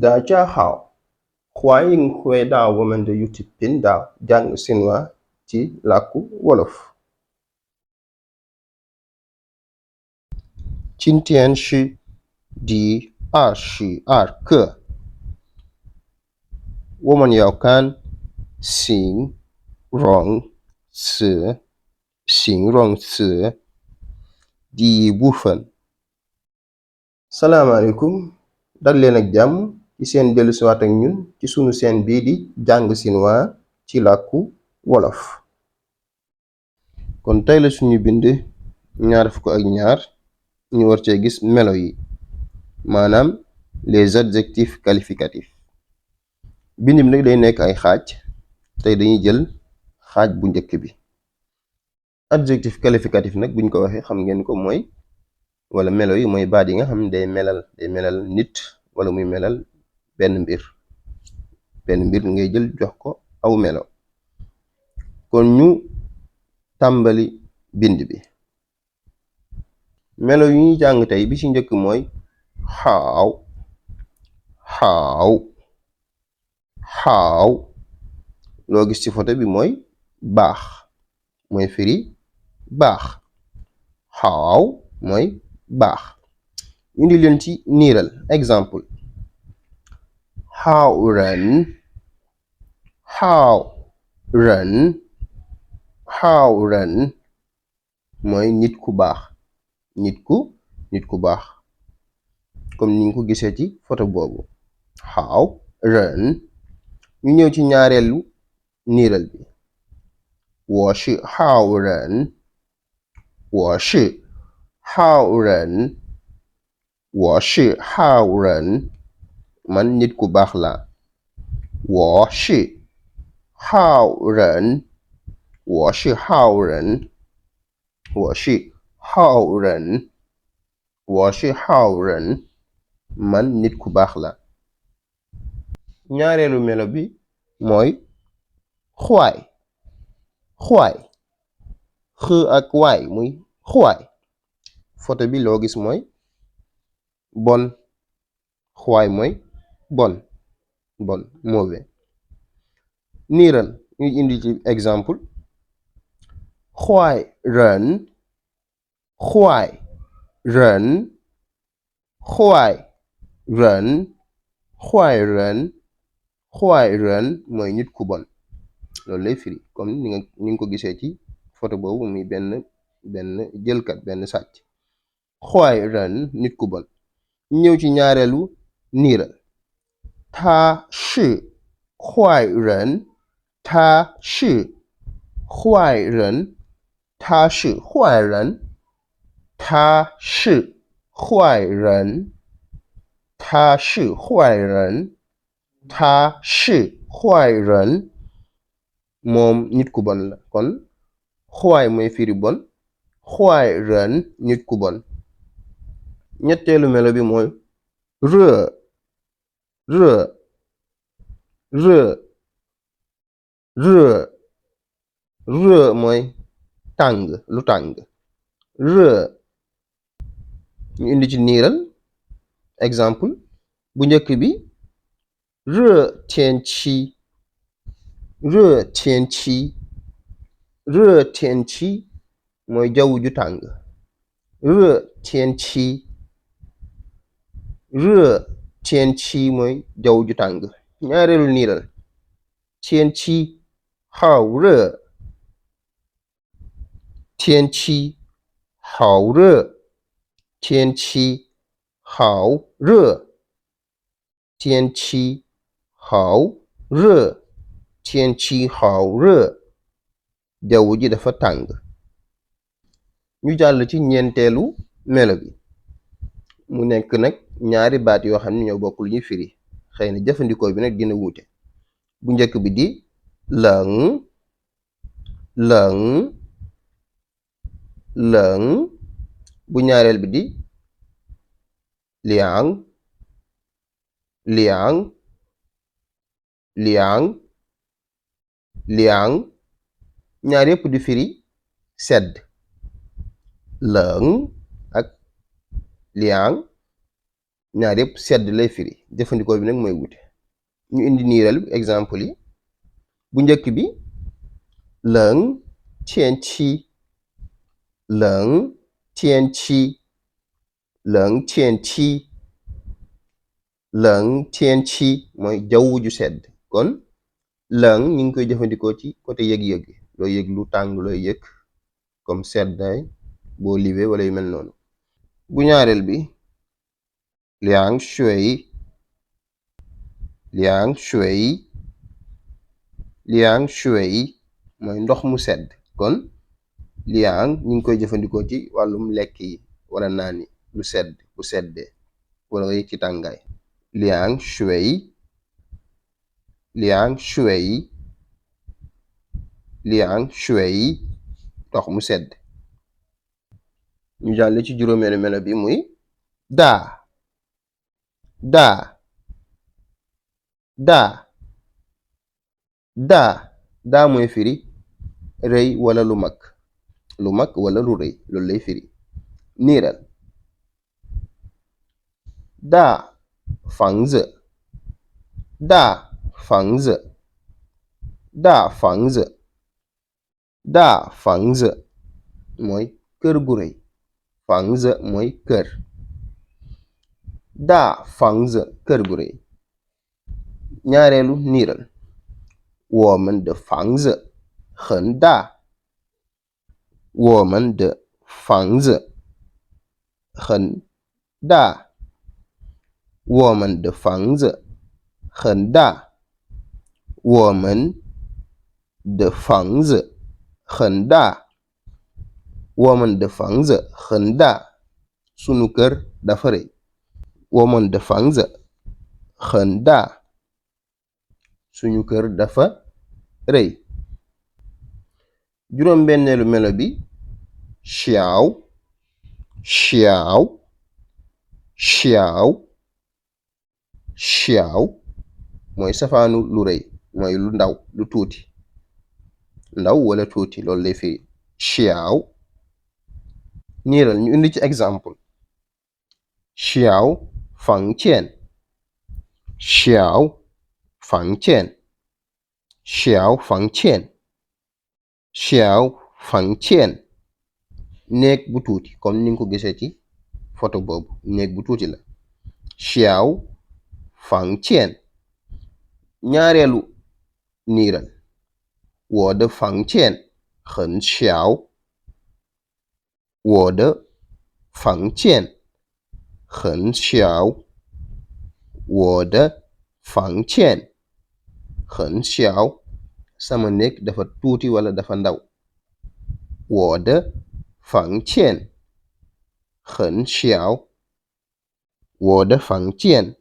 大家好，欢迎回到我们的 YouTube 频道讲新话ci làkku wolof。今天是第22课，我们要看形容词第一部分。salaamaaleykum dal leen ak jàmm ci seen dellu siwaat ak ñun ci sunu seen bii di jàng sinwaa ci làkku wolof. kon tey la suñu bind ñaar fukk ak ñaar ñu war cee gis melo yi maanaam les adjectifs qualificatifs. bind bi nag day nekk ay xaaj, tey dañuy jël xaaj bu njëkk bi. adjectif qualificatif nag buñ ko waxee xam ngeen ko mooy wala melo yi mooy baat yi nga xam ne day melal nit wala muy melal benn mbir ngay jël jox ko aw melo. kon ñu tàmbali bind bi. melo yu ñuy jàng tey bi ci njëkk mooy xaaw loo gis ci photo bi mooy baax, mooy firi baax. xaaw mooy baax. ñu indi leen ci niiral exemple. xaaw ren mooy nit ku baax, nit ku baax, comme ni nga ko gisee ci photo boobu. xaaw ren. ñu ñëw ci ñaareelu niiral bi. 我是好人man nit ku baax la. 我是好人man nit ku baax la. ñaareelu melo bi mooy xuwaay x ak waay muy xuwaay. photo bi loo gis mooy bon, xuwaay mooy bon mauvais. niiral ñu indi ci exemple. 坏人mooy nit ku bon, loolu lay firi comme ni nga ko gisee ci photo boobu muy benn jëlkat, benn sàcc. 坏人nit ku bon. ñëw ci ñaareelu niiral. 他是坏人moom nit ku bon la. kon xuwaay mooy firi bon, xuwaay ren nit ku bon. ñetteelu melo bi mooy rë mooy tàng, lu tàng. ñu indi ci niiral exemple bu njëkk bi. 热天气mooy jaww ju tàng. 热天气mooy jaww ju tàng. ñaareelu niiral. 天气好热jaww ji dafa tàng. ñu jàll ci ñeenteelu melo bi. mu nekk nag ñaari baat yoo xam ne ñoo bokk lu ñuy firi, xëy na jëfandikoo bi nag dina wuute. bu njëkk bi di lëng bu ñaareel bi di liang ñaar yépp di firi sedd. lëng ak liang ñaar yëpp sedd lay firi jëfandikoo bi nag mooy wute ñu indi niiral exemple yi bu njëkk bi lëng tian ci lëng tian ci lëng tian ci lëng tian ci mooy jaww ju sedd kon lëng ñu ngi koy jëfandikoo ci côté yëg-yëg looy yëg lu tàng looy yëg comme seddaay boo liwee wala yu mel noonu bu ñaareel bi liang shui liang shui liang shui mooy ndox mu sedd kon liang ñu ngi koy jëfandikoo ci wàllum lekk yi wala naan yi lu sedd bu seddee wala nga yëg ci tàngaay liang shui liang shui liang shui ndox mu sedd ñu jàll ci juróomeelu melo bi muy daa daa daa daa daa mooy firi rëy wala lu mag wala lu rëy loolu lay firi niiral daa fangze daa fangze daa fangze daa fangze mooy kër gu rëy fangze mooy kër daa fangze kër gu rëy ñaareelu niiral 我们的房子很大我们的房子很大我们的房子很大我们的房子很大我们的房子很大 sunu kër dafa rëy 我们的房子很大 suñu kër dafa rëy juróom benneelu melo bi xiao xiao xiao xiao mooy safaanu lu rëy mooy lu ndaw lu tuuti ndaw wala tuuti loolu lay firi xiao niiral ñu indi ci exemple xiao fang qian xiao fang qian xiao fang qian xiao fang qian néeg bu tuuti comme ni nga ko gisee ci photo boobu néeg bu tuuti la xiao fang qian ñaareelu niiral 我的房间很小我的房间很小我的房间很小 sama néeg dafa tuuti wala dafa ndaw 我的房间很小我的房间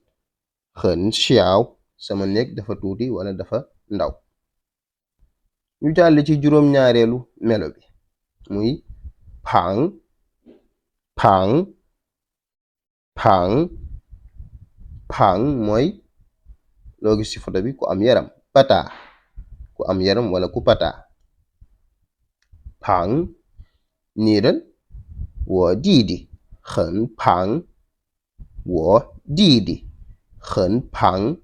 很小 sama néeg dafa tuuti wala dafa ndaw ñu jàll ci juróom ñaareelu melo bi muy pang pang pang pang mooy loo gis ci photo bi ku am yaram pata ku am yaram wala ku pata pang niiral 我弟弟很胖我弟弟很胖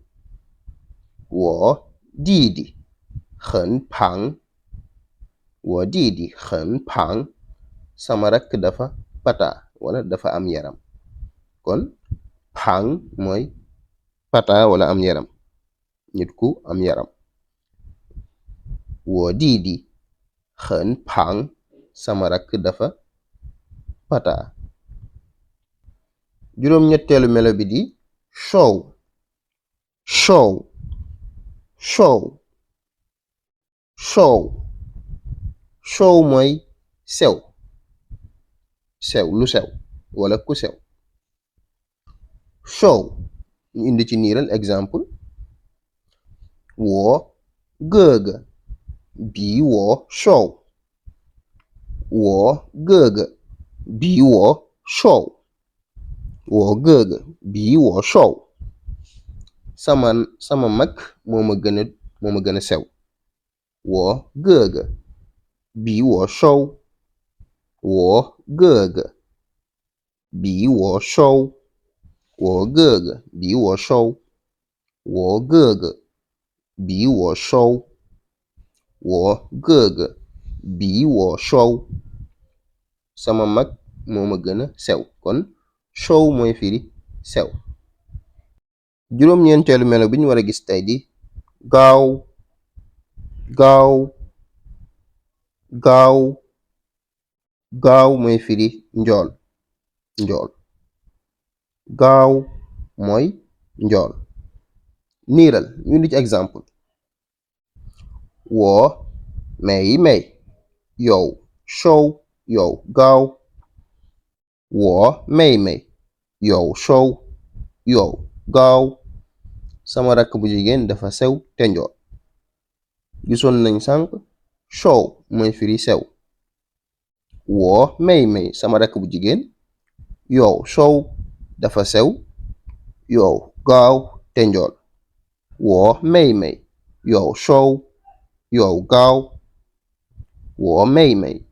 我弟弟很胖我弟弟很胖 sama rakk dafa pata wala dafa am yaram kon pang mooy pata wala am yaram nit ku am yaram 我弟弟很胖 sama rakk dafa pata juróom ñetteelu melo bi di show show show show show mooy sew sew lu sew wala ku sew show ñu indi ci niiral exemple 我哥哥比我瘦我哥哥比我瘦我哥哥比我瘦 sama mag moo ma gën a sew 我哥哥比我瘦我哥哥比我瘦我哥哥比我瘦，我哥哥比我瘦，我哥哥比我瘦。sama mag moo ma gën a sew kon show mooy firi sew. juróom-ñeenteelu melo bi ñu war a gis tey di gaaw gaaw gaaw gaaw mooy firi njool njool gaaw mooy njool. niiral ñu di ci exemple 我美美有瘦有高，我妹妹有瘦有高。sama rakk bu jigéen dafa sew te njool. gisoon nañ sànq show mooy firi sew. 我妹妹sama rakk bu jigéen yow show dafa sew yow gaaw te njool. 我妹妹有瘦有高，我妹妹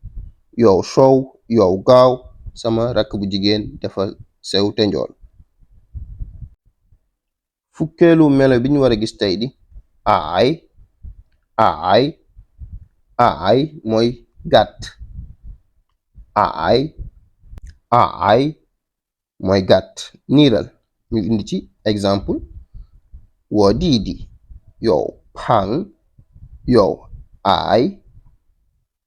有瘦有高。sama rakk bu jigéen dafa sew te njool. fukkeelu melo bi ñu war a gis tey di aay aay aay mooy gàtt aay aay mooy gàtt. niiral ñu indi ci exemple 我弟弟有胖有矮，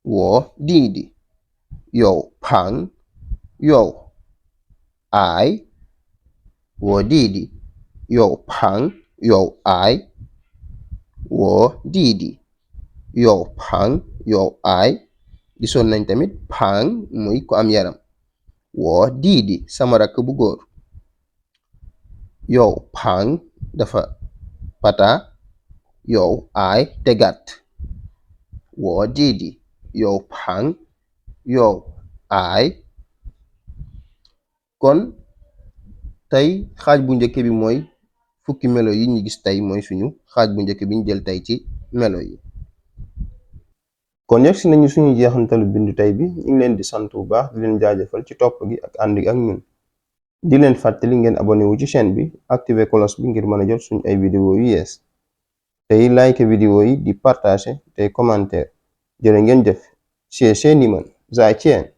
我弟弟有胖有矮，我弟弟有胖有矮，我弟弟有胖有矮。gisoon nañ tamit pang muy ko am yaram. 我弟弟 sama rakk bu góor. 有胖 dafa pata 有矮 te gàtt. 我弟弟有胖有矮。kon tey xaaj bu njëkk bi mooy fukki melo yi ñu gis tey mooy suñu xaaj bu njëkk bi ñu jël tey ci melo yi. kon yegsi nañu suñu jeexantalu bindu tey bi ñu ngi leen di sant bu baax di leen jaajëfal ci topp gi ak ànd gi ak ñun. di leen fàttali ngeen abonné wu ci chaîne bi activer cloche bi ngir mën a jot suñu ay vidéo yu yees. tey like vidéo yi di partager tey commentaire. jërë ngeen jëf. 谢谢你们，再见。